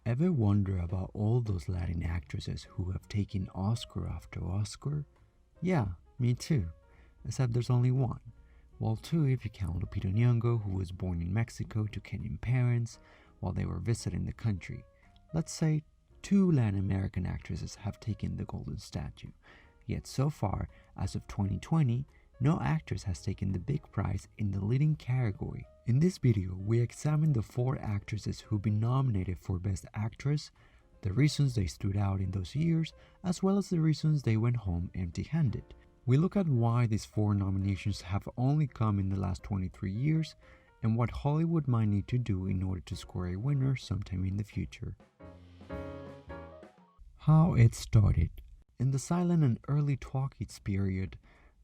Ever wonder about all those Latin actresses who have taken Oscar after Oscar? Yeah, me too. Except there's only one. Well, two if you count Lupita Nyong'o, who was born in Mexico to Kenyan parents while they were visiting the country. Let's say two Latin American actresses have taken the golden statue. Yet so far, as of 2020, no actress has taken the big prize in the leading category. In this video, we examine the 4 actresses who've been nominated for Best Actress, the reasons they stood out in those years, as well as the reasons they went home empty-handed. We look at why these 4 nominations have only come in the last 23 years, and what Hollywood might need to do in order to score a winner sometime in the future. How it started. In the silent and early talkies period,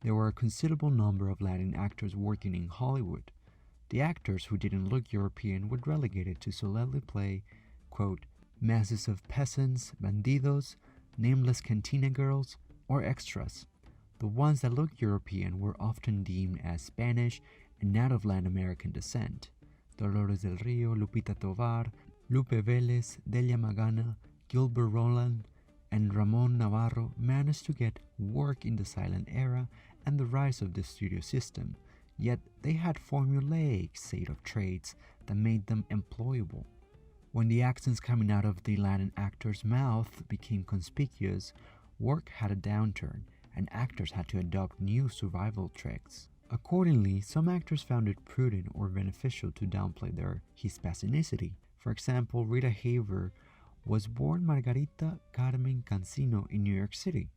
there were a considerable number of Latin actors working in Hollywood. The actors who didn't look European were relegated to solely play, quote, masses of peasants, bandidos, nameless cantina girls, or extras. The ones that looked European were often deemed as Spanish and not of Latin American descent. Dolores del Rio, Lupita Tovar, Lupe Vélez, Delia Magana, Gilbert Roland, and Ramon Navarro managed to get work in the silent era and the rise of the studio system, yet they had formulaic set of traits that made them employable. When the accents coming out of the Latin actor's mouth became conspicuous, work had a downturn, and actors had to adopt new survival tricks. Accordingly, some actors found it prudent or beneficial to downplay their Hispanicity. For example, Rita Hayworth was born Margarita Carmen Cancino in New York City.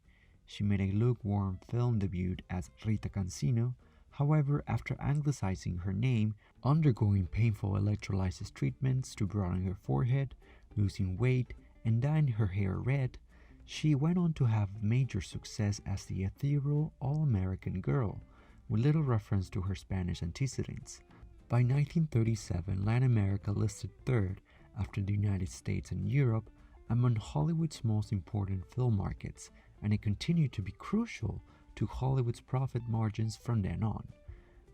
She made a lukewarm film debut as Rita Cancino. However, after anglicizing her name, undergoing painful electrolysis treatments to broaden her forehead, losing weight, and dyeing her hair red, she went on to have major success as the ethereal all-American girl, with little reference to her Spanish antecedents. By 1937, Latin America listed third after the United States and Europe among Hollywood's most important film markets, and it continued to be crucial to Hollywood's profit margins from then on.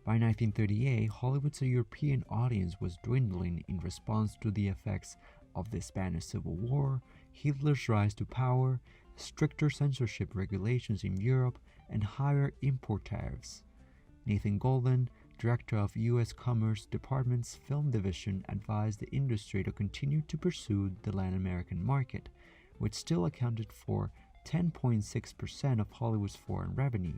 By 1938, Hollywood's European audience was dwindling in response to the effects of the Spanish Civil War, Hitler's rise to power, stricter censorship regulations in Europe, and higher import tariffs. Nathan Golden, director of U.S. Commerce Department's Film Division, advised the industry to continue to pursue the Latin American market, which still accounted for 10.6% of Hollywood's foreign revenue.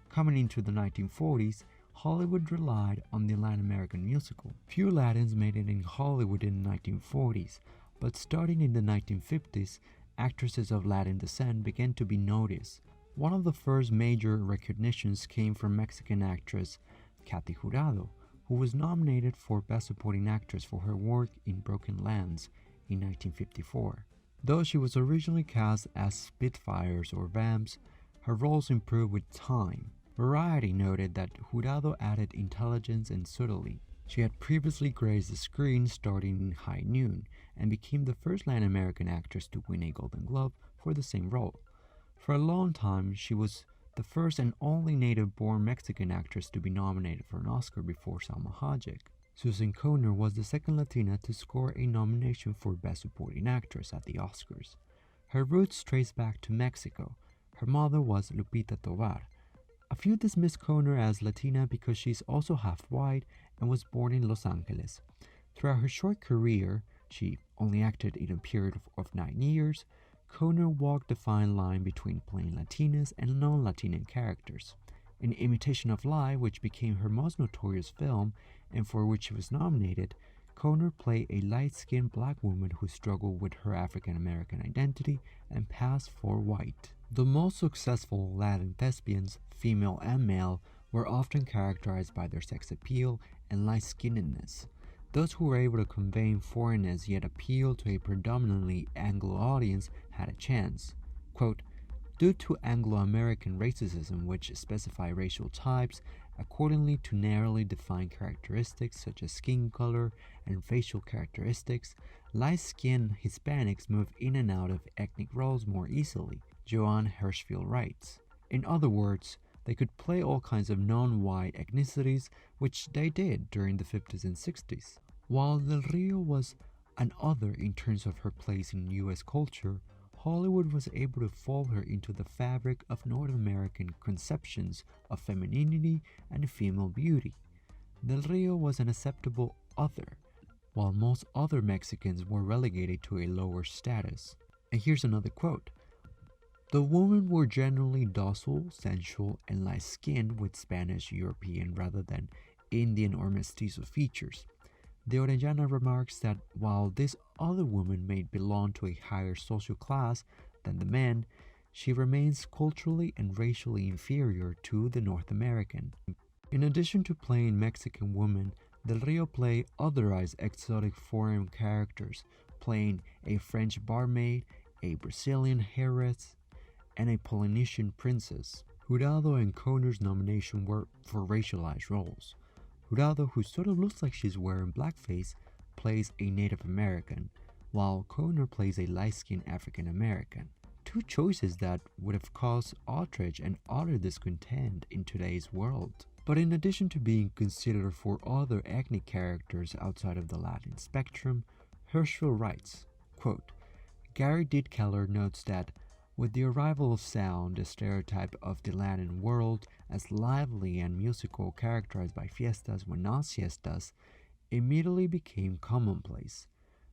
Coming into the 1940s, Hollywood relied on the Latin American musical. Few Latins made it in Hollywood in the 1940s, but starting in the 1950s, actresses of Latin descent began to be noticed. One of the first major recognitions came from Mexican actress Kathy Jurado, who was nominated for Best Supporting Actress for her work in Broken Lands in 1954. Though she was originally cast as Spitfires or Vamps, her roles improved with time. Variety noted that Jurado added intelligence and subtlety. She had previously graced the screen starting in High Noon and became the first Latin American actress to win a Golden Globe for the same role. For a long time, she was the first and only native-born Mexican actress to be nominated for an Oscar before Salma Hayek. Susan Conner was the second Latina to score a nomination for Best Supporting Actress at the Oscars. Her roots trace back to Mexico. Her mother was Lupita Tovar. A few dismiss Conner as Latina because she's also half white and was born in Los Angeles. Throughout her short career, she only acted in a period of 9 years, Conner walked the fine line between playing Latinas and non-Latina characters. In Imitation of Life, which became her most notorious film and for which she was nominated, Conner played a light-skinned black woman who struggled with her African-American identity and passed for white. The most successful Latin thespians, female and male, were often characterized by their sex appeal and light-skinnedness. Those who were able to convey foreignness yet appeal to a predominantly Anglo audience had a chance. Quote, due to Anglo-American racism, which specify racial types accordingly to narrowly defined characteristics such as skin color and facial characteristics, light-skinned Hispanics move in and out of ethnic roles more easily, Joan Hirschfield writes. In other words, they could play all kinds of non-white ethnicities, which they did during the 50s and 60s. While Del Rio was and other in terms of her place in US culture, Hollywood was able to fold her into the fabric of North American conceptions of femininity and female beauty. Del Rio was an acceptable other, while most other Mexicans were relegated to a lower status. And here's another quote. The women were generally docile, sensual, and light-skinned with Spanish, European rather than Indian or mestizo features. De Orellana remarks that while this other woman may belong to a higher social class than the men, she remains culturally and racially inferior to the North American. In addition to playing Mexican women, Del Rio played otherized exotic foreign characters, playing a French barmaid, a Brazilian heiress, and a Polynesian princess. Jurado and Conner's nomination were for racialized roles. Jurado, who sort of looks like she's wearing blackface, plays a Native American, while Conner plays a light-skinned African American. Two choices that would have caused outrage and utter discontent in today's world. But in addition to being considered for other ethnic characters outside of the Latin spectrum, Hirschfeld writes, quote, Gary Dietkeller notes that with the arrival of sound, the stereotype of the Latin world as lively and musical, characterized by fiestas when not siestas, immediately became commonplace.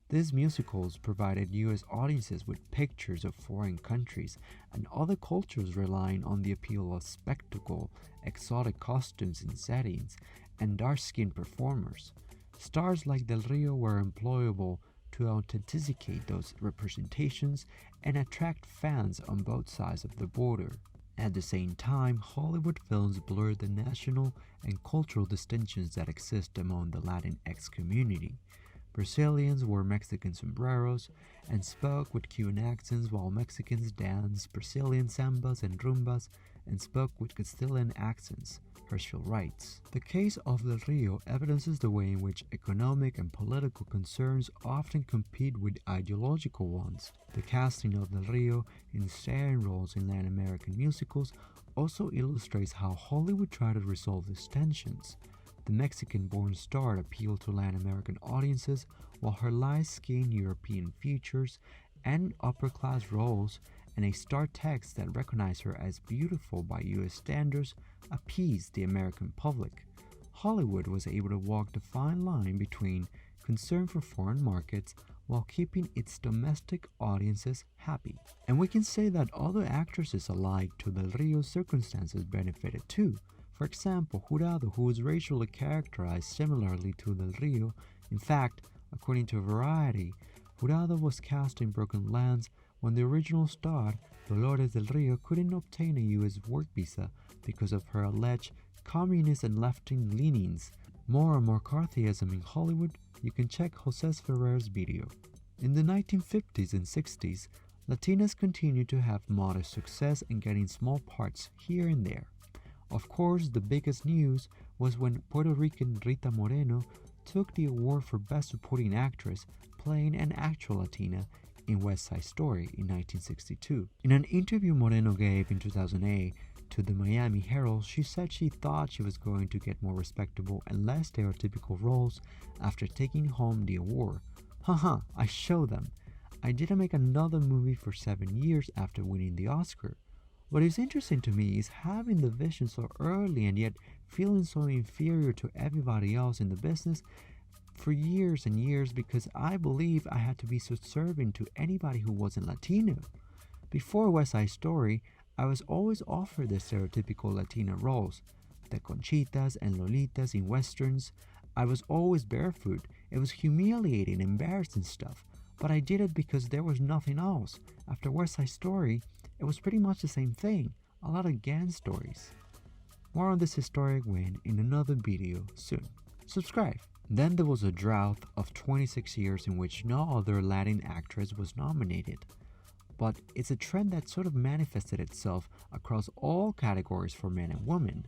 These musicals provided U.S. audiences with pictures of foreign countries and other cultures relying on the appeal of spectacle, exotic costumes and settings, and dark-skinned performers. Stars like Del Rio were employable to authenticate those representations and attract fans on both sides of the border. At the same time, Hollywood films blurred the national and cultural distinctions that exist among the Latinx community. Brazilians wore Mexican sombreros and spoke with Cuban accents, while Mexicans danced Brazilian sambas and rumbas and spoke with Castilian accents. Hirschfeld writes, the case of Del Rio evidences the way in which economic and political concerns often compete with ideological ones. The casting of Del Rio in starring roles in Latin American musicals also illustrates how Hollywood tried to resolve these tensions. The Mexican-born star appealed to Latin American audiences, while her light-skinned European features and upper-class roles and a star text that recognized her as beautiful by U.S. standards appeased the American public. Hollywood was able to walk the fine line between concern for foreign markets while keeping its domestic audiences happy. And we can say that other actresses alike to Del Rio's circumstances benefited too. For example, Jurado, who was racially characterized similarly to Del Rio. In fact, according to Variety, Jurado was cast in Broken Lands when the original star, Dolores Del Rio, couldn't obtain a U.S. work visa because of her alleged communist and left-wing leanings. More on McCarthyism in Hollywood, you can check Jose Ferrer's video. In the 1950s and 60s, Latinas continued to have modest success in getting small parts here and there. Of course, the biggest news was when Puerto Rican Rita Moreno took the award for Best Supporting Actress playing an actual Latina in West Side Story in 1962. In an interview Moreno gave in 2008 to the Miami Herald, she said she thought she was going to get more respectable and less stereotypical roles after taking home the award. Haha, I show them. I didn't make another movie for 7 years after winning the Oscar. What is interesting to me is having the vision so early and yet feeling so inferior to everybody else in the business for years and years because I believe I had to be subservient to anybody who wasn't Latino. Before West Side Story, I was always offered the stereotypical Latina roles, the Conchitas and Lolitas in westerns. I was always barefoot. It was humiliating, embarrassing stuff, but I did it because there was nothing else. After West Side Story, it was pretty much the same thing, a lot of gang stories. More on this historic win in another video soon. Subscribe. Then there was a drought of 26 years in which no other Latin actress was nominated. But it's a trend that sort of manifested itself across all categories for men and women.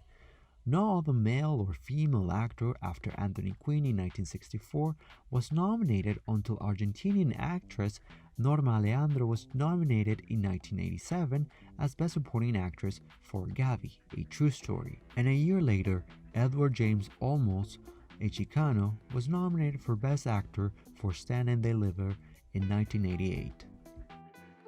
No other male or female actor after Anthony Quinn in 1964 was nominated until Argentinian actress Norma Leandro was nominated in 1987 as Best Supporting Actress for Gaby, A True Story. And a year later, Edward James Olmos a Chicano, was nominated for Best Actor for Stand and Deliver in 1988.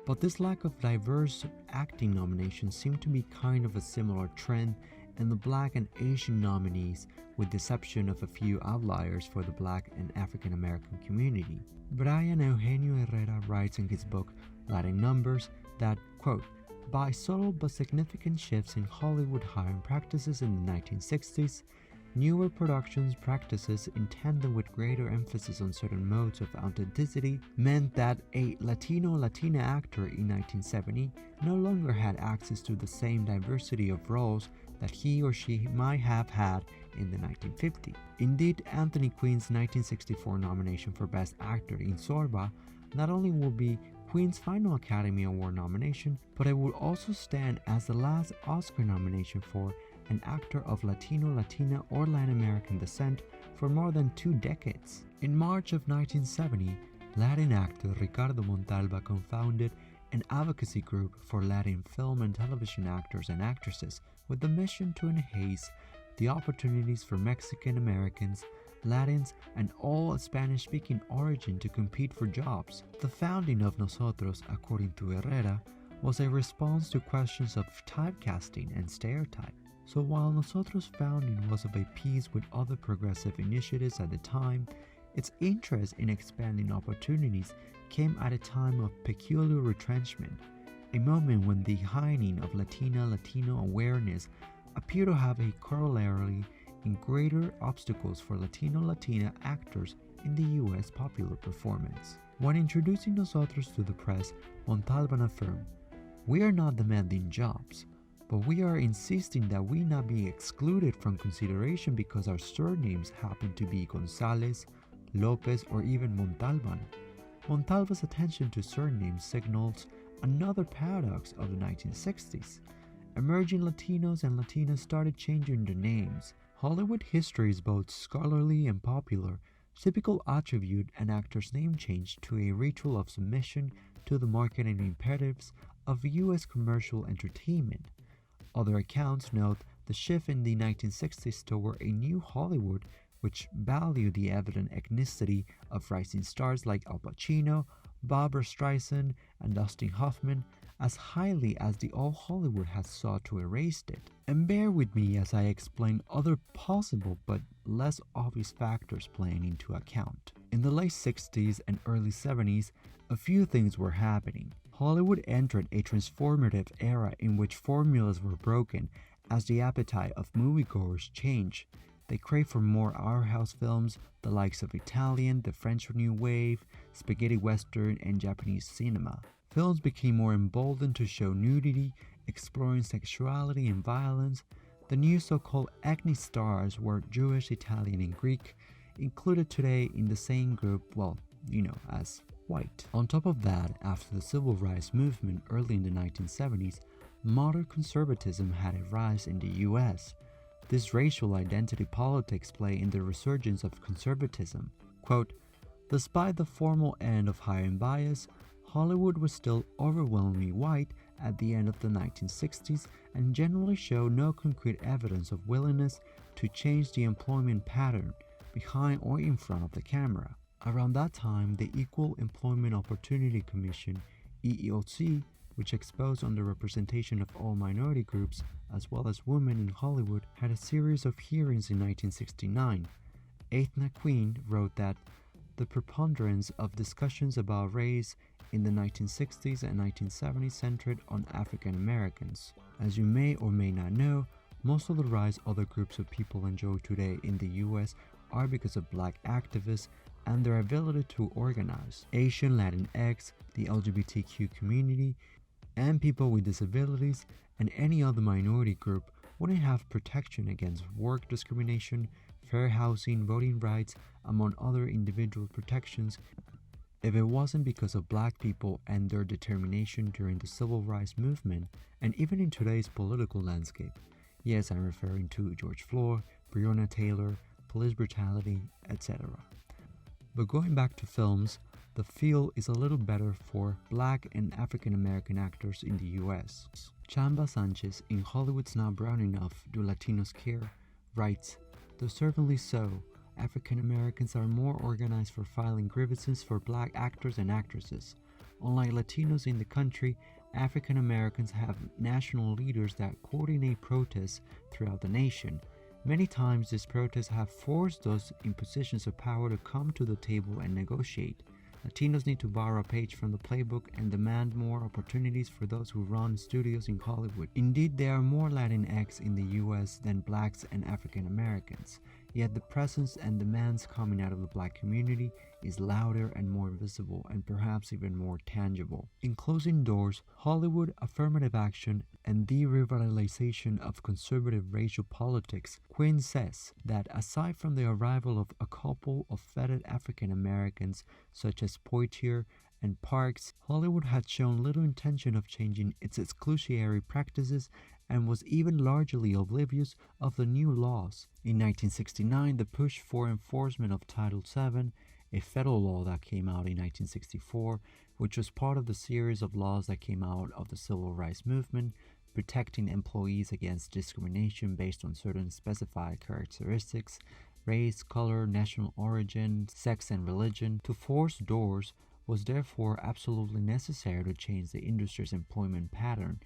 But this lack of diverse acting nominations seemed to be kind of a similar trend in the Black and Asian nominees, with the exception of a few outliers for the Black and African American community. Brian Eugenio Herrera writes in his book Latin Numbers that, quote, by subtle but significant shifts in Hollywood hiring practices in the 1960s, newer productions practices in tandem with greater emphasis on certain modes of authenticity meant that a Latino-Latina actor in 1970 no longer had access to the same diversity of roles that he or she might have had in the 1950s. Indeed, Anthony Quinn's 1964 nomination for Best Actor in Zorba not only will be Quinn's final Academy Award nomination, but it would also stand as the last Oscar nomination for an actor of Latino, Latina, or Latin American descent for more than 2 decades. In March of 1970, Latin actor Ricardo Montalva co-founded an advocacy group for Latin film and television actors and actresses with the mission to enhance the opportunities for Mexican Americans, Latins, and all Spanish-speaking origin to compete for jobs. The founding of Nosotros, according to Herrera, was a response to questions of typecasting and stereotype. So while Nosotros' founding was of a piece with other progressive initiatives at the time, its interest in expanding opportunities came at a time of peculiar retrenchment, a moment when the heightening of Latino awareness appeared to have a corollary in greater obstacles for Latino-Latina actors in the U.S. popular performance. When introducing Nosotros to the press, Montalban affirmed, "We are not demanding jobs, but we are insisting that we not be excluded from consideration because our surnames happen to be Gonzalez, Lopez, or even Montalban." Montalva's attention to surnames signals another paradox of the 1960s. Emerging Latinos and Latinas started changing their names. Hollywood history is both scholarly and popular. Typical attribute an actor's name change to a ritual of submission to the marketing imperatives of U.S. commercial entertainment. Other accounts note the shift in the 1960s toward a new Hollywood which valued the evident ethnicity of rising stars like Al Pacino, Barbra Streisand, and Dustin Hoffman as highly as the old Hollywood has sought to erase it. And bear with me as I explain other possible but less obvious factors playing into account. In the late 60s and early 70s, a few things were happening. Hollywood entered a transformative era in which formulas were broken as the appetite of moviegoers changed. They craved for more art house films, the likes of Italian, the French New Wave, spaghetti western, and Japanese cinema. Films became more emboldened to show nudity, exploring sexuality and violence. The new so-called ethnic stars were Jewish, Italian, and Greek, included today in the same group, as white. On top of that, after the civil rights movement early in the 1970s, modern conservatism had a rise in the US. This racial identity politics play in the resurgence of conservatism. Quote, despite the formal end of hiring bias, Hollywood was still overwhelmingly white at the end of the 1960s and generally showed no concrete evidence of willingness to change the employment pattern behind or in front of the camera. Around that time, the Equal Employment Opportunity Commission, EEOC, which exposed underrepresentation of all minority groups as well as women in Hollywood, had a series of hearings in 1969. Ethna Quinn wrote that the preponderance of discussions about race in the 1960s and 1970s centered on African Americans. As you may or may not know, most of the rights other groups of people enjoy today in the US are because of Black activists and their ability to organize. Asian, Latinx, the LGBTQ community, and people with disabilities and any other minority group wouldn't have protection against work discrimination, fair housing, voting rights, among other individual protections, if it wasn't because of Black people and their determination during the civil rights movement and even in today's political landscape. Yes, I'm referring to George Floyd, Breonna Taylor, police brutality, etc. But going back to films, the field is a little better for Black and African American actors in the US. Chamba Sanchez in Hollywood's Not Brown Enough Do Latinos Care writes, deservedly so, African Americans are more organized for filing grievances for black actors and actresses. Unlike Latinos in the country, African Americans have national leaders that coordinate protests throughout the nation. Many times, these protests have forced those in positions of power to come to the table and negotiate. Latinos need to borrow a page from the playbook and demand more opportunities for those who run studios in Hollywood. Indeed, there are more Latinx in the US than blacks and African Americans, yet the presence and demands coming out of the black community is louder and more visible and perhaps even more tangible. In Closing Doors, Hollywood, Affirmative Action, and the Revitalization of Conservative Racial Politics, Quinn says that aside from the arrival of a couple of vetted African Americans such as Poitier and Parks, Hollywood had shown little intention of changing its exclusionary practices and was even largely oblivious of the new laws. In 1969, the push for enforcement of Title VII, a federal law that came out in 1964, which was part of the series of laws that came out of the Civil Rights Movement, protecting employees against discrimination based on certain specified characteristics, race, color, national origin, sex, and religion. To force doors was therefore absolutely necessary to change the industry's employment pattern.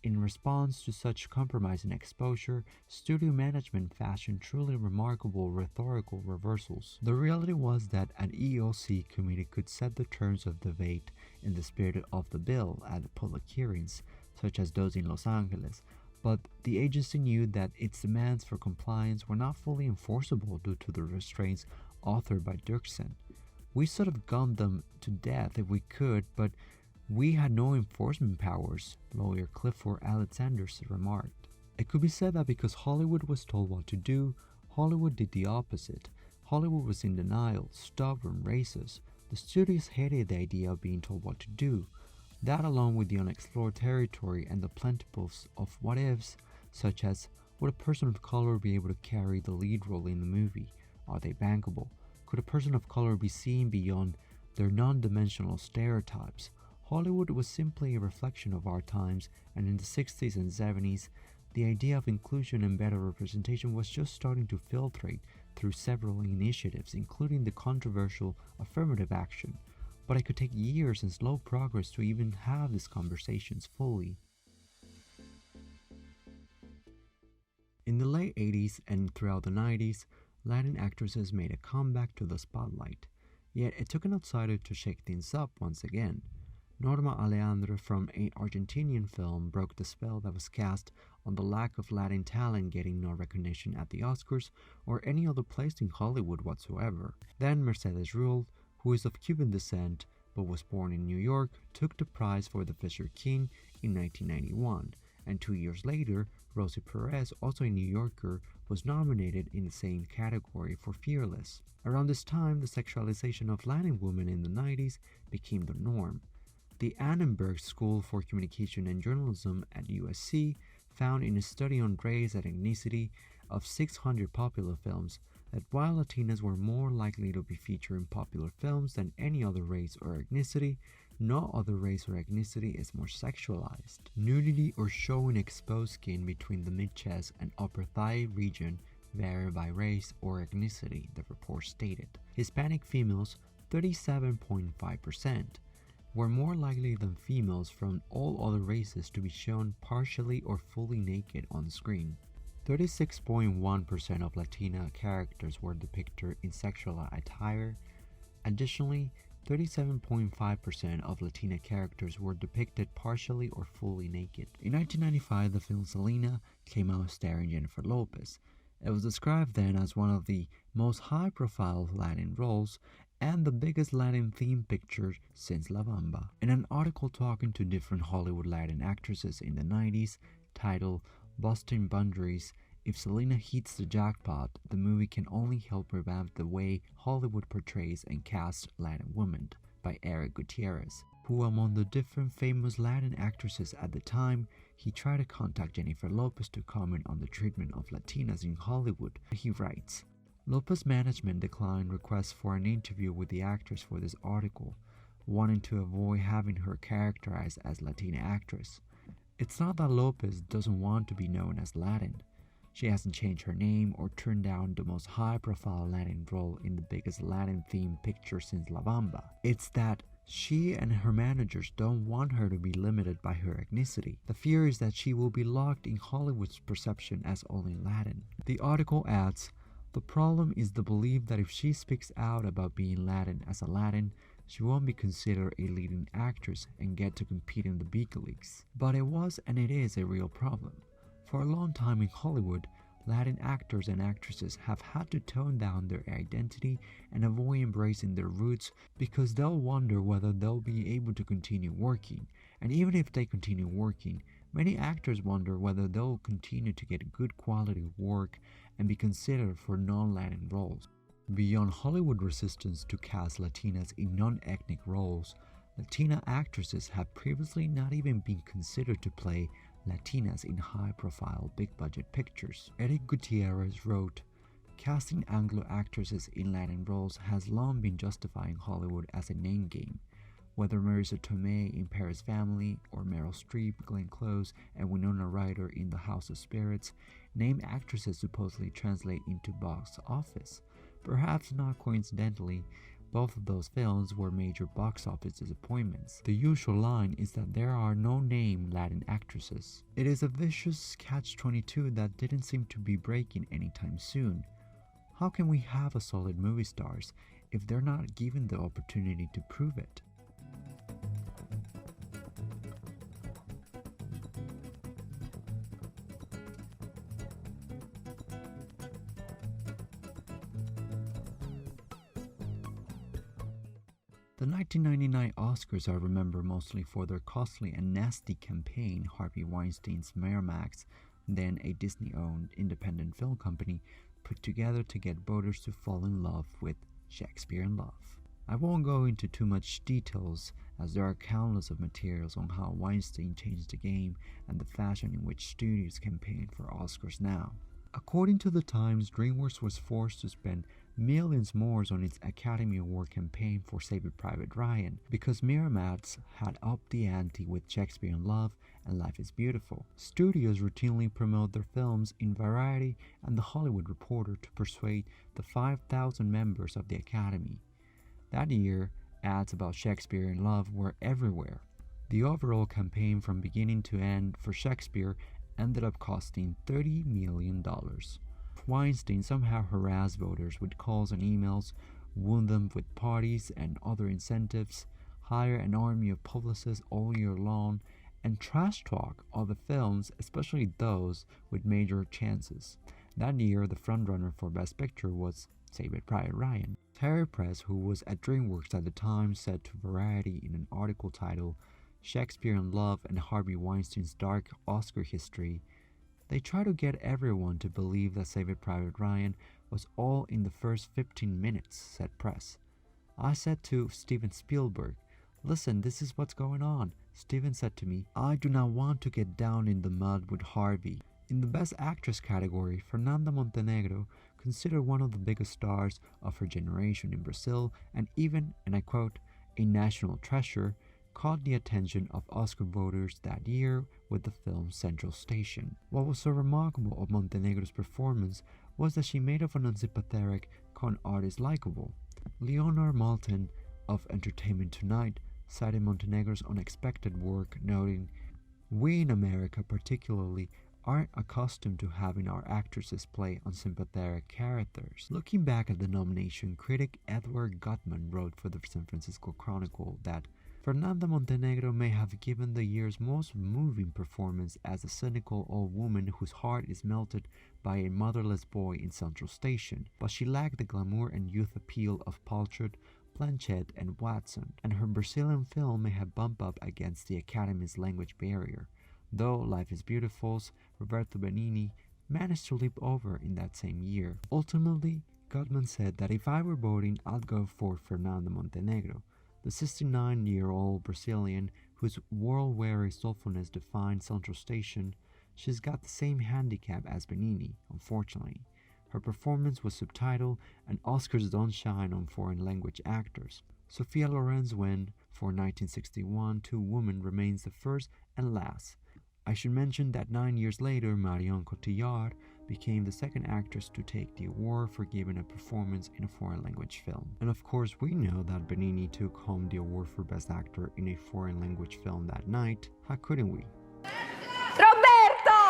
In response to such compromise and exposure, studio management fashioned truly remarkable rhetorical reversals. The reality was that an EOC committee could set the terms of debate in the spirit of the bill at the public hearings, such as those in Los Angeles, but the agency knew that its demands for compliance were not fully enforceable due to the restraints authored by Dirksen. We sort of gunned them to death if we could, but we had no enforcement powers, lawyer Clifford Alexander remarked. It could be said that because Hollywood was told what to do, Hollywood did the opposite. Hollywood was in denial, stubborn, racist. The studios hated the idea of being told what to do. That, along with the unexplored territory and the plentifulness of what-ifs, such as, would a person of color be able to carry the lead role in the movie? Are they bankable? Could a person of color be seen beyond their non-dimensional stereotypes? Hollywood was simply a reflection of our times, and in the 60s and 70s, the idea of inclusion and better representation was just starting to filtrate through several initiatives, including the controversial affirmative action. But it could take years and slow progress to even have these conversations fully. In the late 80s and throughout the 90s, Latin actresses made a comeback to the spotlight. Yet it took an outsider to shake things up once again. Norma Aleandro from an Argentinian film broke the spell that was cast on the lack of Latin talent getting no recognition at the Oscars or any other place in Hollywood whatsoever. Then Mercedes Ruehl, who is of Cuban descent but was born in New York, took the prize for The Fisher King in 1991, and 2 years later, Rosie Perez, also a New Yorker, was nominated in the same category for Fearless. Around this time, the sexualization of Latin women in the 90s became the norm. The Annenberg School for Communication and Journalism at USC found in a study on race and ethnicity of 600 popular films that while Latinas were more likely to be featured in popular films than any other race or ethnicity, no other race or ethnicity is more sexualized. Nudity or showing exposed skin between the mid-chest and upper thigh region vary by race or ethnicity, the report stated. Hispanic females, 37.5%, were more likely than females from all other races to be shown partially or fully naked on screen. 36.1% of Latina characters were depicted in sexual attire. Additionally, 37.5% of Latina characters were depicted partially or fully naked. In 1995, the film Selena came out starring Jennifer Lopez. It was described then as one of the most high-profile Latin roles and the biggest Latin theme picture since La Bamba. In an article talking to different Hollywood Latin actresses in the 90s, titled Busting Boundaries, if Selena hits the jackpot, the movie can only help revamp the way Hollywood portrays and casts Latin women, by Eric Gutierrez, who among the different famous Latin actresses at the time, he tried to contact Jennifer Lopez to comment on the treatment of Latinas in Hollywood. He writes, Lopez management declined requests for an interview with the actress for this article, wanting to avoid having her characterized as Latina actress. It's not that Lopez doesn't want to be known as Latin. She hasn't changed her name or turned down the most high-profile Latin role in the biggest Latin-themed picture since La Bamba. It's that she and her managers don't want her to be limited by her ethnicity. The fear is that she will be locked in Hollywood's perception as only Latin. The article adds, "The problem is the belief that if she speaks out about being Latin as a Latin, she won't be considered a leading actress and get to compete in the big leagues." But it was and it is a real problem. For a long time in Hollywood, Latin actors and actresses have had to tone down their identity and avoid embracing their roots because they'll wonder whether they'll be able to continue working. And even if they continue working, many actors wonder whether they'll continue to get good quality work and be considered for non-Latin roles. Beyond Hollywood resistance to cast Latinas in non-ethnic roles, Latina actresses have previously not even been considered to play Latinas in high-profile, big-budget pictures. Eric Gutierrez wrote, "Casting Anglo actresses in Latin roles has long been justifying Hollywood as a name game. Whether Marisa Tomei in Paris Family or Meryl Streep, Glenn Close, and Winona Ryder in The House of Spirits, name actresses supposedly translate into box office. Perhaps not coincidentally, both of those films were major box office disappointments. The usual line is that there are no name Latin actresses. It is a vicious catch-22 that didn't seem to be breaking anytime soon. How can we have a solid movie stars if they're not given the opportunity to prove it?" The 1999 Oscars are remembered mostly for their costly and nasty campaign Harvey Weinstein's Miramax, then a Disney-owned independent film company, put together to get voters to fall in love with Shakespeare in Love. I won't go into too much details as there are countless of materials on how Weinstein changed the game and the fashion in which studios campaign for Oscars now. According to the Times, DreamWorks was forced to spend millions more on its Academy Award campaign for Saving Private Ryan because Miramax had upped the ante with Shakespeare in Love and Life is Beautiful. Studios routinely promote their films in Variety and The Hollywood Reporter to persuade the 5,000 members of the Academy. That year, ads about Shakespeare in Love were everywhere. The overall campaign from beginning to end for Shakespeare ended up costing $30 million. Weinstein somehow harassed voters with calls and emails, won them with parties and other incentives, hired an army of publicists all year long, and trash talk all the films, especially those with major chances. That year, the frontrunner for Best Picture was Saving Private Ryan. Terry Press, who was at DreamWorks at the time, said to Variety in an article titled "Shakespeare in Love and Harvey Weinstein's Dark Oscar History," "They try to get everyone to believe that Saving Private Ryan was all in the first 15 minutes, said Press. I said to Steven Spielberg, 'Listen, this is what's going on.' Steven said to me, 'I do not want to get down in the mud with Harvey.'" In the Best Actress category, Fernanda Montenegro, considered one of the biggest stars of her generation in Brazil and even, and I quote, "a national treasure," caught the attention of Oscar voters that year with the film Central Station. What was so remarkable of Montenegro's performance was that she made of an unsympathetic con artist likable. Leonard Maltin of Entertainment Tonight cited Montenegro's unexpected work, noting, "We in America particularly aren't accustomed to having our actresses play unsympathetic characters." Looking back at the nomination, critic Edward Gutman wrote for the San Francisco Chronicle that Fernanda Montenegro may have given the year's most moving performance as a cynical old woman whose heart is melted by a motherless boy in Central Station, but she lacked the glamour and youth appeal of Paltrow, Blanchett, and Watson, and her Brazilian film may have bumped up against the Academy's language barrier, though Life is Beautiful's Roberto Benigni managed to leap over in that same year. Ultimately, Gutman said that if I were voting, I'd go for Fernanda Montenegro, the 69-year-old Brazilian whose world-weary soulfulness defined Central Station. She's got the same handicap as Benigni, unfortunately. Her performance was subtitled, and Oscars don't shine on foreign language actors. Sophia Loren's win for 1961 Two Women remains the first and last. I should mention that 9 years later, Marion Cotillard became the second actress to take the award for giving a performance in a foreign language film. And of course, we know that Benigni took home the award for Best Actor in a foreign language film that night. How couldn't we? Roberto!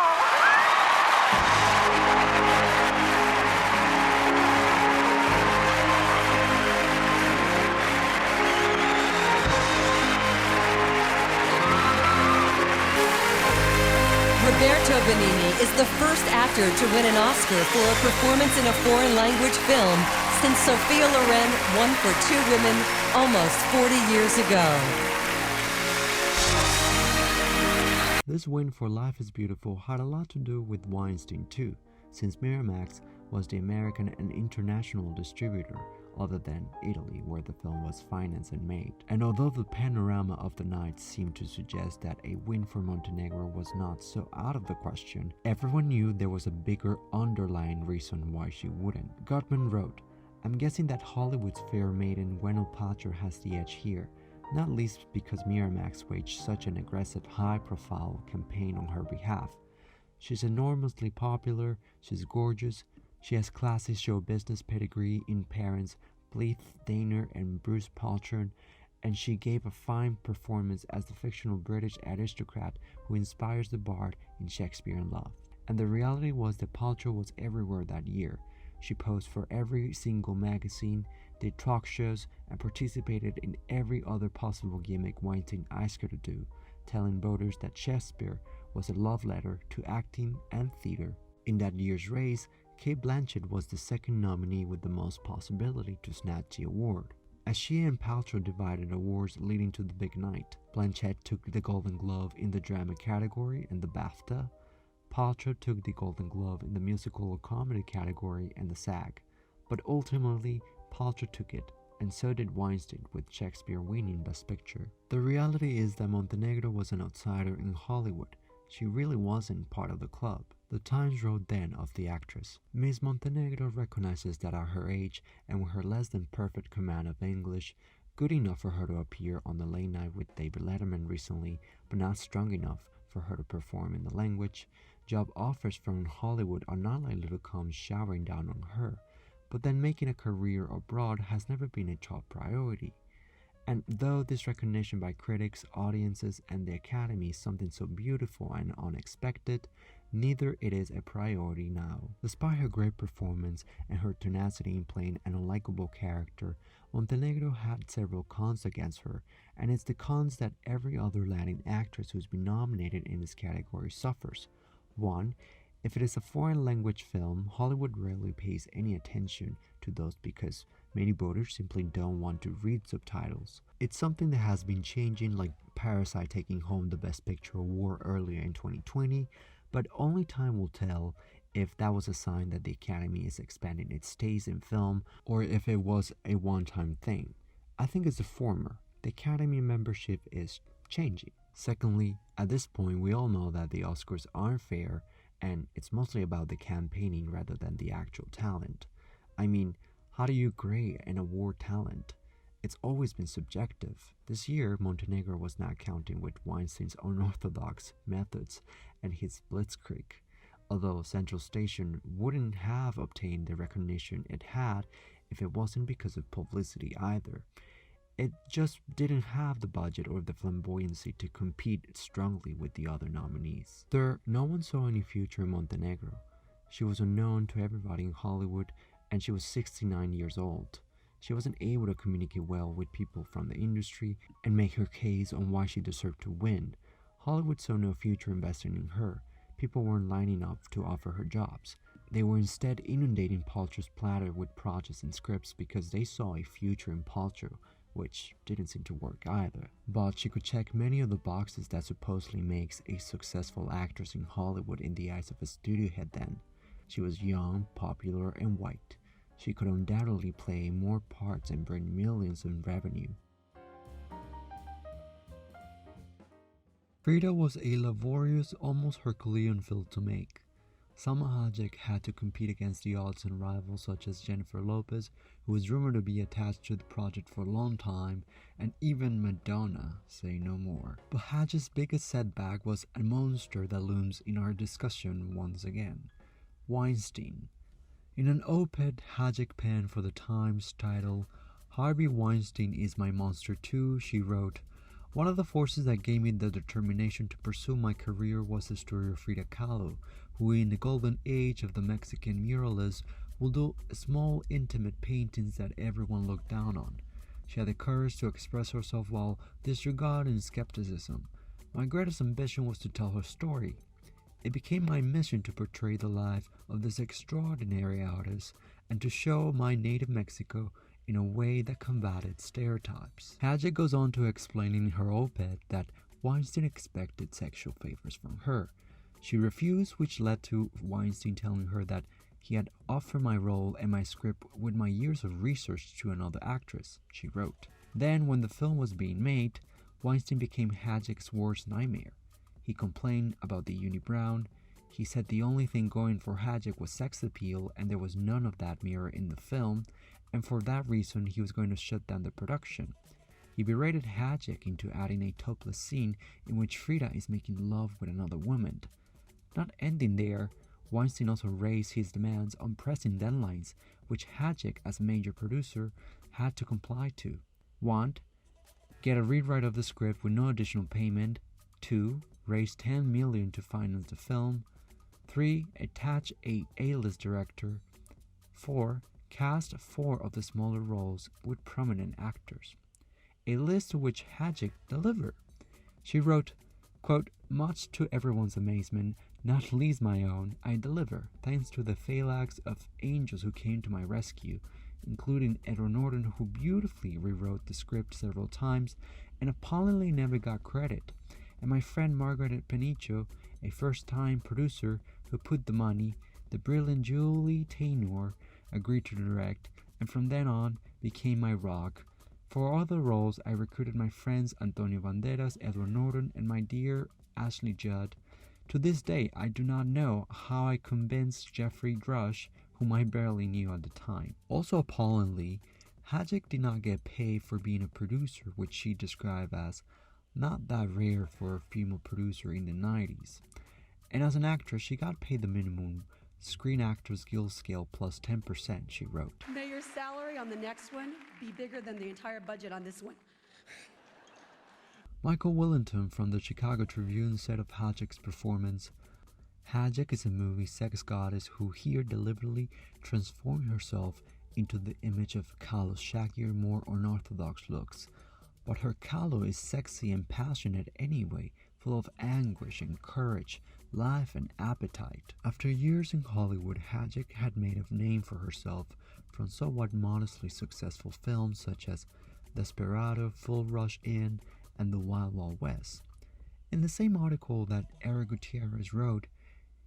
Roberto Benigni is the first actor to win an Oscar for a performance in a foreign language film since Sophia Loren won for Two Women almost 40 years ago. This win for Life is Beautiful had a lot to do with Weinstein too, since Miramax was the American and international distributor, other than Italy, where the film was financed and made. And although the panorama of the night seemed to suggest that a win for Montenegro was not so out of the question, everyone knew there was a bigger underlying reason why she wouldn't. Gottman wrote, "I'm guessing that Hollywood's fair maiden Gwyneth Paltrow has the edge here, not least because Miramax waged such an aggressive, high-profile campaign on her behalf. She's enormously popular, she's gorgeous, she has classy show business pedigree in parents Blythe Danner and Bruce Paltrow, and she gave a fine performance as the fictional British aristocrat who inspires the bard in Shakespeare in Love." And the reality was that Paltrow was everywhere that year. She posed for every single magazine, did talk shows, and participated in every other possible gimmick Weinstein asked her to do, telling voters that Shakespeare was a love letter to acting and theater. In that year's race, Cate Blanchett was the second nominee with the most possibility to snatch the award. As she and Paltrow divided awards leading to the big night, Blanchett took the Golden Globe in the drama category and the BAFTA. Paltrow took the Golden Globe in the musical or comedy category and the SAG. But ultimately, Paltrow took it, and so did Weinstein, with Shakespeare winning Best Picture. The reality is that Montenegro was an outsider in Hollywood. She really wasn't part of the club. The Times wrote then of the actress, "Miss Montenegro recognizes that at her age and with her less than perfect command of English, good enough for her to appear on the late night with David Letterman recently, but not strong enough for her to perform in the language, job offers from Hollywood are not likely to come showering down on her, but then making a career abroad has never been a top priority. And though this recognition by critics, audiences, and the Academy is something so beautiful and unexpected, neither it is a priority now." Despite her great performance and her tenacity in playing an unlikable character, Montenegro had several cons against her, and it's the cons that every other Latin actress who's been nominated in this category suffers. 1. If it is a foreign language film, Hollywood rarely pays any attention to those because many voters simply don't want to read subtitles. It's something that has been changing, like Parasite taking home the Best Picture award earlier in 2020, but only time will tell if that was a sign that the Academy is expanding its taste in film or if it was a one-time thing. I think it's the former. The Academy membership is changing. Secondly, at this point, we all know that the Oscars aren't fair, and it's mostly about the campaigning rather than the actual talent. I mean, how do you grade an award talent? It's always been subjective. This year, Montenegro was not counting with Weinstein's unorthodox methods and his blitzkrieg, although Central Station wouldn't have obtained the recognition it had if it wasn't because of publicity either. It just didn't have the budget or the flamboyancy to compete strongly with the other nominees. Third, no one saw any future in Montenegro. She was unknown to everybody in Hollywood, and she was 69 years old. She wasn't able to communicate well with people from the industry and make her case on why she deserved to win. Hollywood saw no future investing in her. People weren't lining up to offer her jobs. They were instead inundating Paltrow's platter with projects and scripts because they saw a future in Paltrow, which didn't seem to work either. But she could check many of the boxes that supposedly makes a successful actress in Hollywood in the eyes of a studio head then. She was young, popular, and white. She could undoubtedly play more parts and bring millions in revenue. Frida was a laborious, almost Herculean film to make. Salma Hayek had to compete against the odds and rivals such as Jennifer Lopez, who was rumored to be attached to the project for a long time, and even Madonna, say no more. But Hayek's biggest setback was a monster that looms in our discussion once again. Weinstein. In an op-ed Hayek penned for the Times titled Harvey Weinstein is My Monster Too, she wrote, "One of the forces that gave me the determination to pursue my career was the story of Frida Kahlo, who in the golden age of the Mexican muralists would do small intimate paintings that everyone looked down on. She had the courage to express herself while disregarding skepticism. My greatest ambition was to tell her story. It became my mission to portray the life of this extraordinary artist and to show my native Mexico in a way that combated stereotypes." Hayek goes on to explain in her op-ed that Weinstein expected sexual favors from her. She refused, which led to Weinstein telling her that he had offered my role and my script with my years of research to another actress, she wrote. Then, when the film was being made, Weinstein became Hayek's worst nightmare. He complained about the unibrow. He said the only thing going for Hayek was sex appeal and there was none of that mirror in the film, and for that reason he was going to shut down the production. He berated Hayek into adding a topless scene in which Frida is making love with another woman. Not ending there, Weinstein also raised his demands on pressing deadlines, which Hayek, as a major producer, had to comply to. 1. Get a rewrite of the script with no additional payment. 2. Raise $10 million to finance the film. 3. Attach a A-list director. 4. Cast 4 of the smaller roles with prominent actors. A list to which Hayek delivered. She wrote, quote, "Much to everyone's amazement, not least my own, I deliver, thanks to the phalanx of angels who came to my rescue, including Edward Norton, who beautifully rewrote the script several times and appallingly never got credit, and my friend Margaret Penicho, a first-time producer who put the money, the brilliant Julie Taymor agreed to direct, and from then on became my rock. For other roles, I recruited my friends Antonio Banderas, Edward Norton, and my dear Ashley Judd. To this day, I do not know how I convinced Jeffrey Drush, whom I barely knew at the time." Also appallingly, Hayek did not get paid for being a producer, which she described as not that rare for a female producer in the 90s. And as an actress, she got paid the minimum Screen Actors Guild scale plus 10%, she wrote. "May your salary on the next one be bigger than the entire budget on this one." Michael Willington from the Chicago Tribune said of Hayek's performance, "Hayek is a movie sex goddess who here deliberately transformed herself into the image of Kahlo's shaggier, more unorthodox looks. But her Kahlo is sexy and passionate anyway, full of anguish and courage, life and appetite." After years in Hollywood, Hayek had made a name for herself from somewhat modestly successful films such as Desperado, Full Rush In, and The Wild Wild West. In the same article that Eric Gutierrez wrote,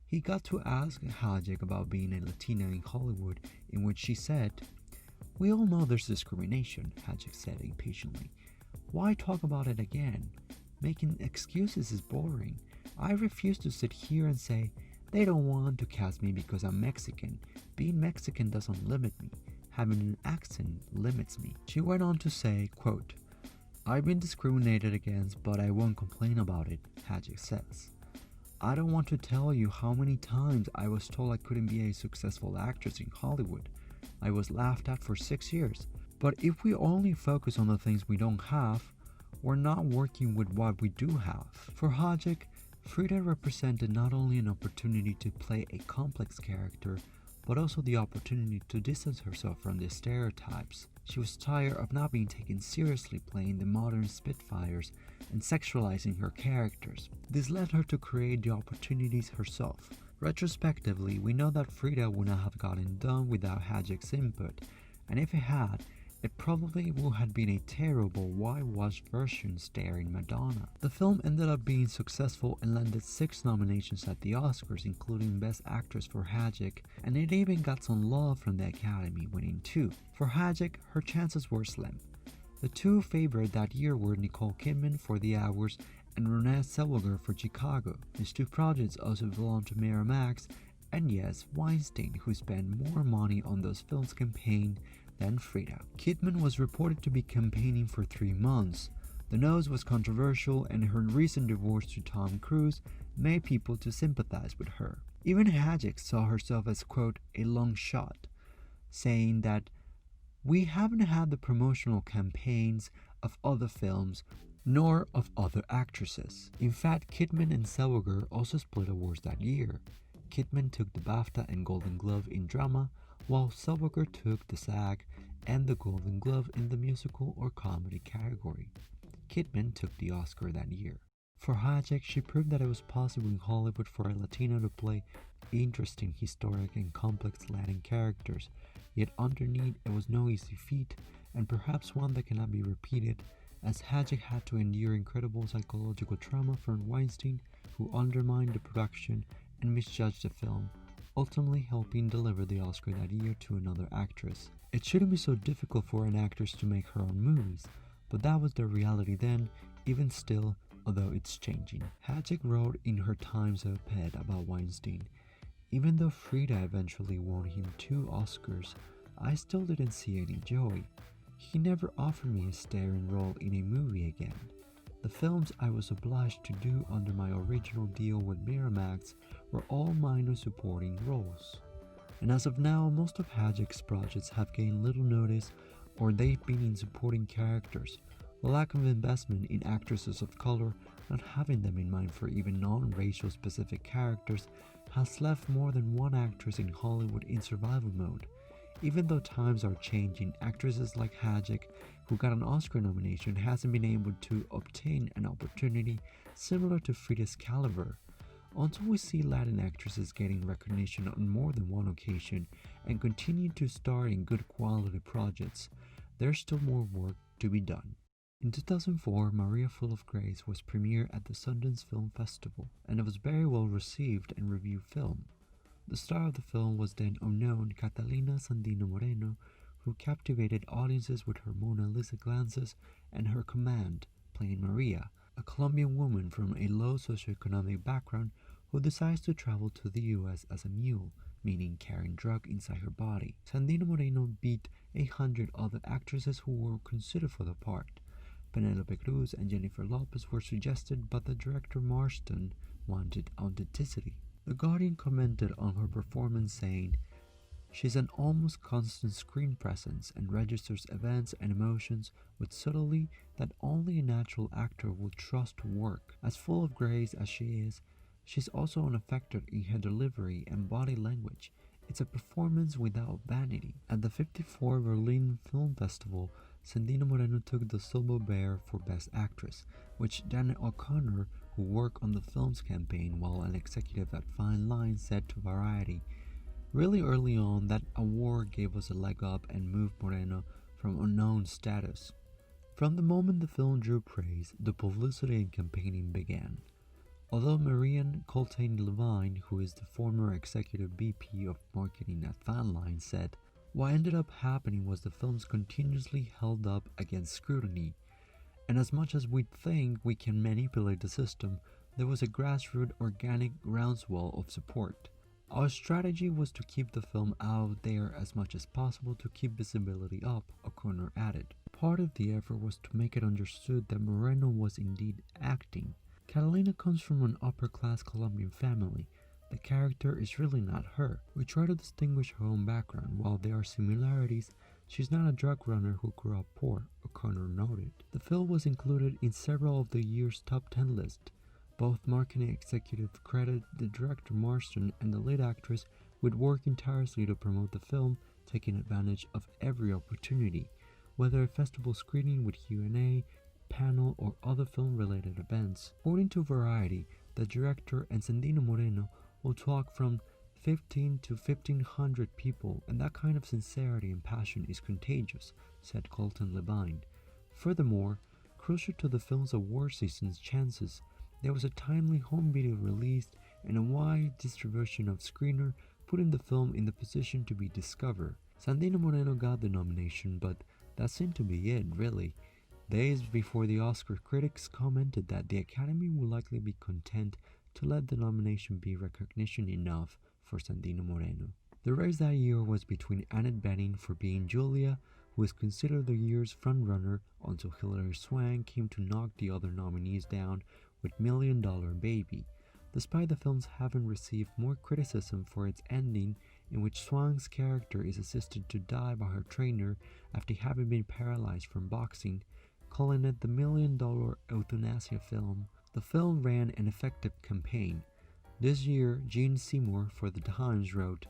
he got to ask Hayek about being a Latina in Hollywood, in which she said, "We all know there's discrimination," Hayek said impatiently. "Why talk about it again? Making excuses is boring. I refuse to sit here and say, they don't want to cast me because I'm Mexican. Being Mexican doesn't limit me. Having an accent limits me." She went on to say, quote, "I've been discriminated against, but I won't complain about it," Hayek says. "I don't want to tell you how many times I was told I couldn't be a successful actress in Hollywood. I was laughed at for 6 years. But if we only focus on the things we don't have, we're not working with what we do have." For Hayek, Frida represented not only an opportunity to play a complex character, but also the opportunity to distance herself from the stereotypes. She was tired of not being taken seriously playing the modern Spitfires and sexualizing her characters. This led her to create the opportunities herself. Retrospectively, we know that Frida would not have gotten done without Hayek's input, and if it had, it probably would have been a terrible whitewashed version starring Madonna. The film ended up being successful and landed 6 nominations at the Oscars, including Best Actress for Hayek, and it even got some love from the Academy, winning 2. For Hayek, her chances were slim. The 2 favored that year were Nicole Kidman for The Hours and Renee Zellweger for Chicago. These 2 projects also belonged to Miramax, and yes, Weinstein, who spent more money on those films' campaign than Frida. Kidman was reported to be campaigning for 3 months, The nose was controversial, and her recent divorce to Tom Cruise made people to sympathize with her. Even Hayek saw herself as, quote, a long shot, saying that we haven't had the promotional campaigns of other films nor of other actresses. In fact, Kidman and Zellweger also split awards that year. Kidman took the BAFTA and Golden Glove in drama, while Zellweger took the SAG and the Golden Glove in the musical or comedy category. Kidman took the Oscar that year. For Hayek, she proved that it was possible in Hollywood for a Latina to play interesting, historic, and complex Latin characters, yet underneath it was no easy feat, and perhaps one that cannot be repeated, as Hayek had to endure incredible psychological trauma from Weinstein, who undermined the production and misjudged the film, ultimately helping deliver the Oscar that year to another actress. It shouldn't be so difficult for an actress to make her own movies, but that was the reality then, even still, although it's changing. Hayek wrote in her Times op-ed about Weinstein, even though Frida eventually won him 2 Oscars, I still didn't see any joy. He never offered me a starring role in a movie again. The films I was obliged to do under my original deal with Miramax were all minor supporting roles. And as of now, most of Hayek's projects have gained little notice, or they've been in supporting characters. The lack of investment in actresses of color, not having them in mind for even non-racial specific characters, has left more than one actress in Hollywood in survival mode. Even though times are changing, actresses like Hayek, who got an Oscar nomination, hasn't been able to obtain an opportunity similar to Frida's caliber. Until we see Latin actresses getting recognition on more than one occasion and continue to star in good quality projects, there's still more work to be done. In 2004, Maria Full of Grace was premiered at the Sundance Film Festival, and it was very well received and reviewed film. The star of the film was then unknown Catalina Sandino Moreno, who captivated audiences with her Mona Lisa glances and her command, playing Maria, a Colombian woman from a low socioeconomic background who decides to travel to the US as a mule, meaning carrying drugs inside her body. Sandino Moreno beat 100 other actresses who were considered for the part. Penelope Cruz and Jennifer Lopez were suggested, but the director Marston wanted authenticity. The Guardian commented on her performance saying, "She's an almost constant screen presence and registers events and emotions with subtlety that only a natural actor would trust to work. As full of grace as she is, she's also unaffected in her delivery and body language. It's a performance without vanity." At the 54 Berlin Film Festival, Sandino Moreno took the Silver Bear for Best Actress, which Dana O'Connor, who worked on the film's campaign while an executive at Fine Line, said to Variety, "Really early on, that award gave us a leg up and moved Moreno from unknown status. From the moment the film drew praise, the publicity and campaigning began." Although Marianne Coltain-Levine, who is the former executive VP of marketing at Fine Line, said, "What ended up happening was the films continuously held up against scrutiny, and as much as we think we can manipulate the system, there was a grassroots organic groundswell of support. Our strategy was to keep the film out there as much as possible to keep visibility up," O'Connor added. Part of the effort was to make it understood that Moreno was indeed acting. Catalina comes from an upper-class Colombian family. The character is really not her. We try to distinguish her own background. While there are similarities, she's not a drug runner who grew up poor, O'Connor noted. The film was included in several of the year's top 10 lists. Both marketing executives credit the director Marston and the lead actress with working tirelessly to promote the film, taking advantage of every opportunity, whether a festival screening with Q&A, panel, or other film-related events. According to Variety, the director and Sandino Moreno will talk from 15 to 1,500 people, and that kind of sincerity and passion is contagious, said Coltain-Levine. Furthermore, crucial to the film's award season's chances, there was a timely home video released and a wide distribution of screener, putting the film in the position to be discovered. Sandino Moreno got the nomination, but that seemed to be it, really. Days before the Oscar, critics commented that the Academy would likely be content to let the nomination be recognition enough for Sandino Moreno. The race that year was between Annette Bening for being Julia, who was considered the year's frontrunner until Hilary Swank came to knock the other nominees down with Million Dollar Baby, despite the film's having received more criticism for its ending, in which Swank's character is assisted to die by her trainer after having been paralyzed from boxing, calling it the $1 million euthanasia film. The film ran an effective campaign. This year, Gene Seymour for The Times wrote,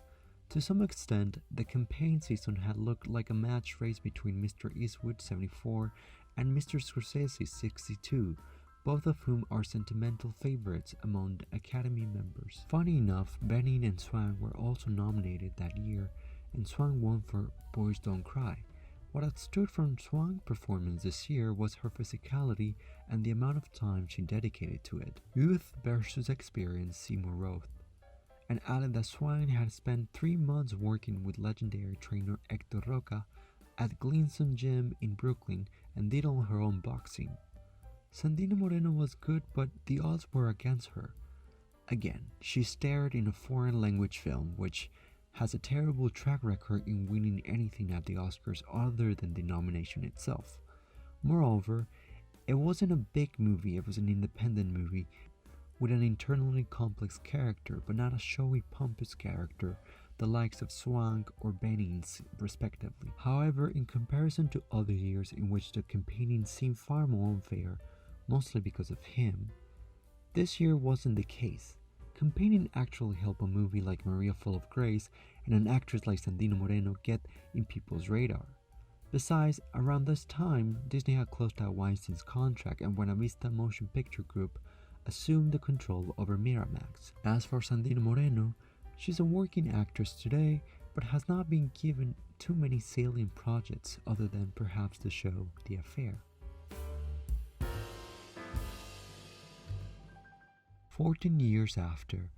"To some extent, the campaign season had looked like a match race between Mr. Eastwood 74 and Mr. Scorsese 62, both of whom are sentimental favorites among Academy members." Funny enough, Bening and Swank were also nominated that year, and Swank won for Boys Don't Cry. What had stood from Swank's performance this year was her physicality and the amount of time she dedicated to it. Youth versus experience, Seymour wrote, and added that Swank had spent 3 months working with legendary trainer Hector Roca at Gleason Gym in Brooklyn and did all her own boxing. Sandino Moreno was good, but the odds were against her. Again, she starred in a foreign language film, which has a terrible track record in winning anything at the Oscars other than the nomination itself. Moreover, it wasn't a big movie, it was an independent movie with an internally complex character, but not a showy, pompous character, the likes of Swank or Bennings, respectively. However, in comparison to other years in which the campaigning seemed far more unfair, mostly because of him, this year wasn't the case. Campaigning actually helped a movie like Maria Full of Grace and an actress like Sandino Moreno get in people's radar. Besides, around this time, Disney had closed out Weinstein's contract and Buena Vista Motion Picture Group assumed the control over Miramax. As for Sandino Moreno, she's a working actress today, but has not been given too many salient projects other than perhaps the show The Affair. 14 years after,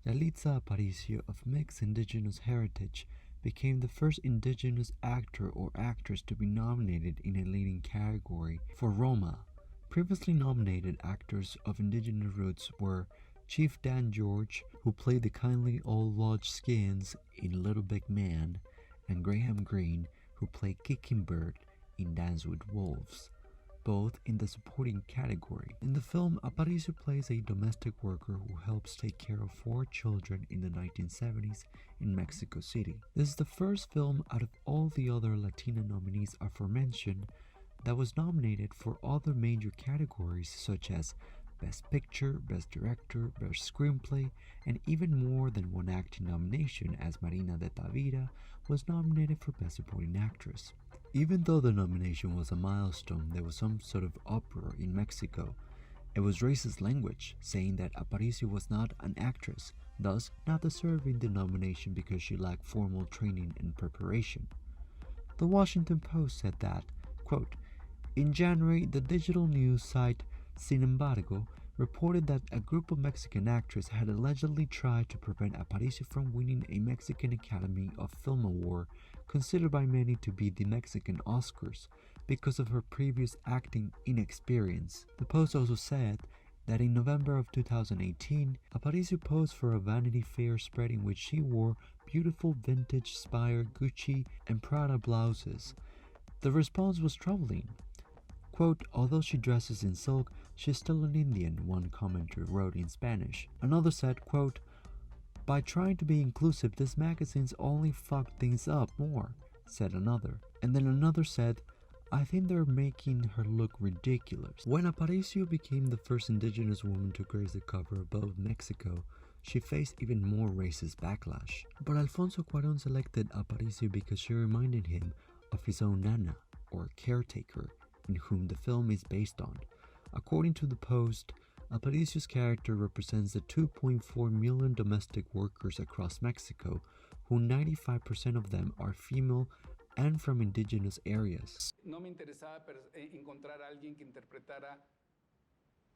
Yalitza Aparicio of mixed indigenous heritage became the first indigenous actor or actress to be nominated in a leading category for Roma. Previously nominated actors of indigenous roots were Chief Dan George, who played the kindly old Lodge Skins in Little Big Man, and Graham Greene, who played Kicking Bird in Dance with Wolves, both in the supporting category. In the film, Aparicio plays a domestic worker who helps take care of 4 children in the 1970s in Mexico City. This is the first film out of all the other Latina nominees aforementioned that was nominated for other major categories such as Best Picture, Best Director, Best Screenplay, and even more than one acting nomination, as Marina de Tavira was nominated for Best Supporting Actress. Even though the nomination was a milestone, there was some sort of uproar in Mexico. It was racist language, saying that Aparicio was not an actress, thus not deserving the nomination because she lacked formal training and preparation. The Washington Post said that, quote, "In January, the digital news site Sin Embargo reported that a group of Mexican actors had allegedly tried to prevent Aparicio from winning a Mexican Academy of Film Award, considered by many to be the Mexican Oscars, because of her previous acting inexperience." The Post also said that in November of 2018, Aparicio posed for a Vanity Fair spread in which she wore beautiful vintage-inspired Gucci and Prada blouses. The response was troubling. Quote, "Although she dresses in silk, she's still an Indian," one commenter wrote in Spanish. Another said, quote, "By trying to be inclusive, this magazine's only fucked things up more," said another. And then another said, "I think they're making her look ridiculous." When Aparicio became the first indigenous woman to grace the cover of Vogue Mexico, she faced even more racist backlash. But Alfonso Cuarón selected Aparicio because she reminded him of his own Nana, or caretaker, in whom the film is based on. According to the Post, Aparicio's character represents the 2.4 million domestic workers across Mexico, who 95% of them are female and from indigenous areas. No me interesaba encontrar a alguien que interpretara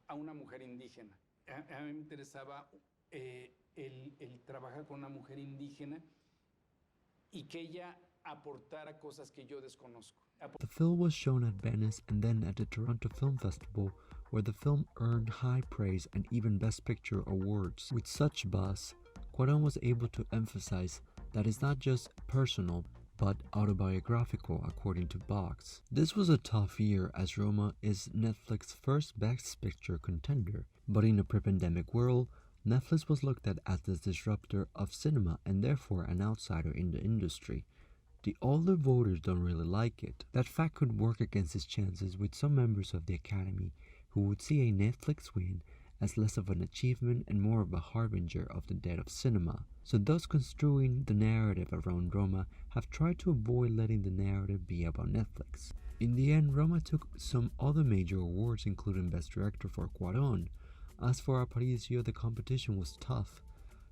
a una mujer indígena. A mí me interesaba el trabajar con una mujer indígena y que ella aportara cosas que yo desconozco. The film was shown at Venice and then at the Toronto Film Festival, where the film earned high praise and even Best Picture awards. With such buzz, Cuarón was able to emphasize that it's not just personal, but autobiographical according to Box. This was a tough year as Roma is Netflix's first Best Picture contender, but in a pre-pandemic world, Netflix was looked at as the disruptor of cinema and therefore an outsider in the industry. The older voters don't really like it. That fact could work against his chances with some members of the Academy who would see a Netflix win as less of an achievement and more of a harbinger of the death of cinema. So those construing the narrative around Roma have tried to avoid letting the narrative be about Netflix. In the end, Roma took some other major awards including Best Director for Cuarón. As for Aparicio, the competition was tough.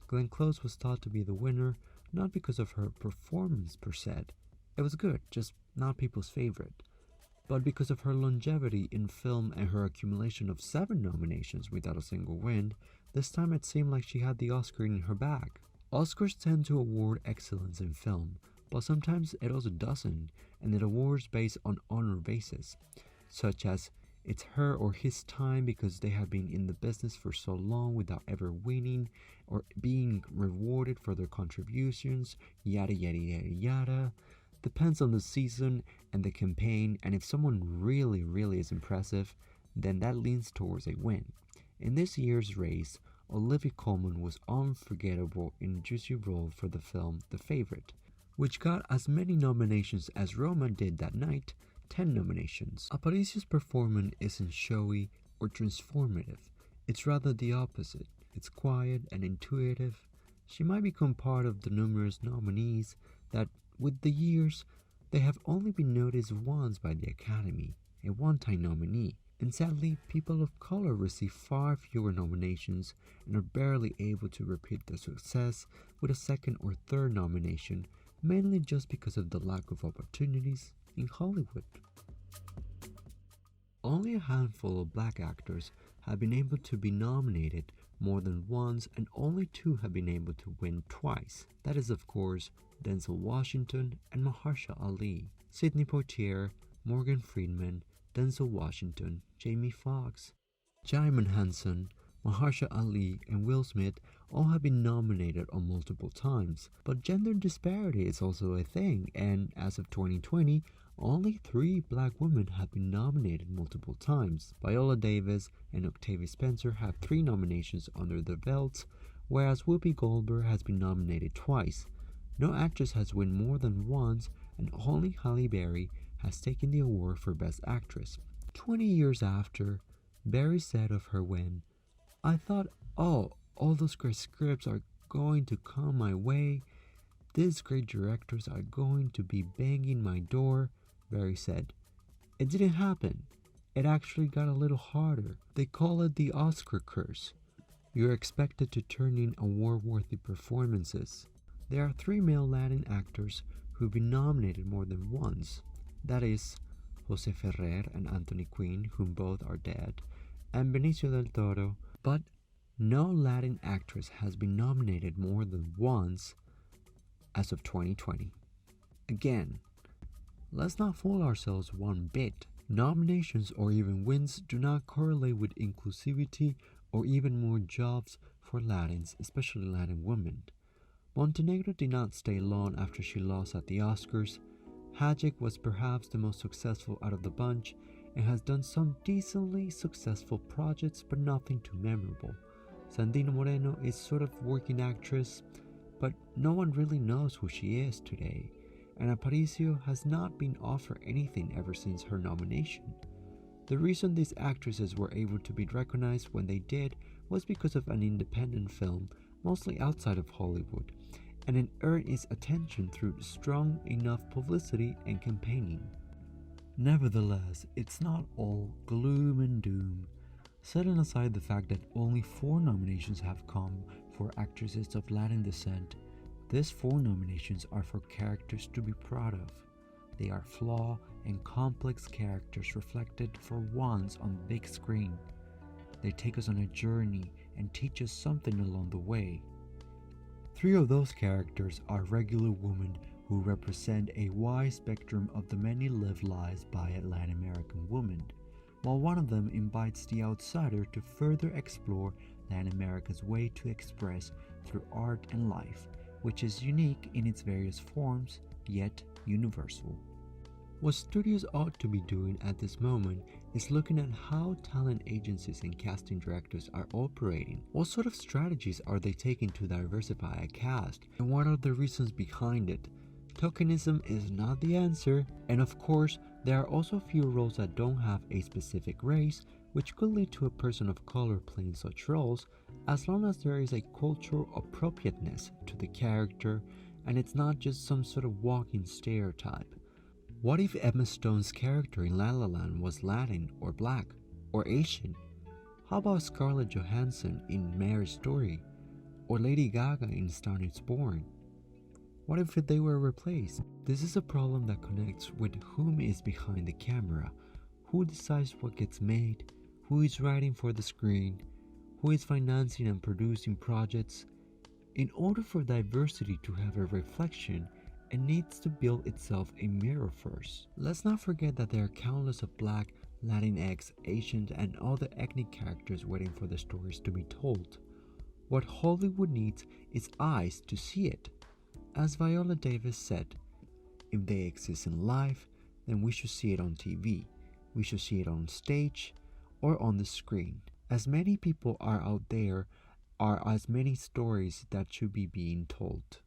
Glenn Close was thought to be the winner, not because of her performance per se. It was good, just not people's favorite. But because of her longevity in film and her accumulation of 7 nominations without a single win, this time it seemed like she had the Oscar in her bag. Oscars tend to award excellence in film, but sometimes it also doesn't, and it awards based on honor basis, such as it's her or his time because they have been in the business for so long without ever winning or being rewarded for their contributions, yada yada yada yada. Depends on the season and the campaign, and if someone really is impressive, then that leans towards a win. In this year's race, Olivia Colman was unforgettable in a juicy role for the film The Favorite, which got as many nominations as Roma did that night, 10 nominations. Aparicio's performance isn't showy or transformative, it's rather the opposite. It's quiet and intuitive. She might become part of the numerous nominees that, with the years, they have only been noticed once by the Academy, a one-time nominee. And sadly, people of color receive far fewer nominations and are barely able to repeat their success with a second or third nomination, mainly just because of the lack of opportunities in Hollywood. Only a handful of black actors have been able to be nominated more than once, and only 2 have been able to win twice. That is, of course, Denzel Washington and Mahershala Ali. Sidney Poitier, Morgan Freeman, Denzel Washington, Jamie Foxx, Jaimin Hansen, Mahershala Ali, and Will Smith all have been nominated on multiple times. But gender disparity is also a thing, and as of 2020, only 3 black women have been nominated multiple times. Viola Davis and Octavia Spencer have 3 nominations under their belts, whereas Whoopi Goldberg has been nominated twice. No actress has won more than once, and only Halle Berry has taken the award for Best Actress. 20 years after, Berry said of her win, "I thought, all those great scripts are going to come my way. These great directors are going to be banging my door." Berry said, "It didn't happen. It actually got a little harder. They call it the Oscar curse. You're expected to turn in award-worthy performances." There are 3 male Latin actors who've been nominated more than once. That is, Jose Ferrer and Anthony Quinn, whom both are dead, and Benicio del Toro, but no Latin actress has been nominated more than once as of 2020. Again, let's not fool ourselves one bit. Nominations or even wins do not correlate with inclusivity or even more jobs for Latins, especially Latin women. Montenegro did not stay long after she lost at the Oscars. Hayek was perhaps the most successful out of the bunch and has done some decently successful projects but nothing too memorable. Sandino Moreno is sort of working actress, but no one really knows who she is today, and Aparicio has not been offered anything ever since her nomination. The reason these actresses were able to be recognized when they did was because of an independent film, mostly outside of Hollywood, and it earned its attention through strong enough publicity and campaigning. Nevertheless, it's not all gloom and doom. Setting aside the fact that only 4 nominations have come for actresses of Latin descent, these 4 nominations are for characters to be proud of. They are flawed and complex characters reflected for once on the big screen. They take us on a journey and teach us something along the way. 3 of those characters are regular women who represent a wide spectrum of the many lived lives by a Latin American woman, while one of them invites the outsider to further explore Latin America's way to express through art and life, which is unique in its various forms yet universal. What studios ought to be doing at this moment is looking at how talent agencies and casting directors are operating. What sort of strategies are they taking to diversify a cast, and what are the reasons behind it? Tokenism is not the answer, and of course, there are also few roles that don't have a specific race, which could lead to a person of color playing such roles, as long as there is a cultural appropriateness to the character, and it's not just some sort of walking stereotype. What if Emma Stone's character in La La Land was Latin or Black or Asian? How about Scarlett Johansson in Marriage Story or Lady Gaga in Star is Born? What if they were replaced? This is a problem that connects with whom is behind the camera, who decides what gets made, who is writing for the screen, who is financing and producing projects. In order for diversity to have a reflection, it needs to build itself a mirror first. Let's not forget that there are countless of Black, Latinx, Asian, and other ethnic characters waiting for the stories to be told. What Hollywood needs is eyes to see it. As Viola Davis said, if they exist in life, then we should see it on TV. We should see it on stage or on the screen. As many people are out there, are as many stories that should be being told.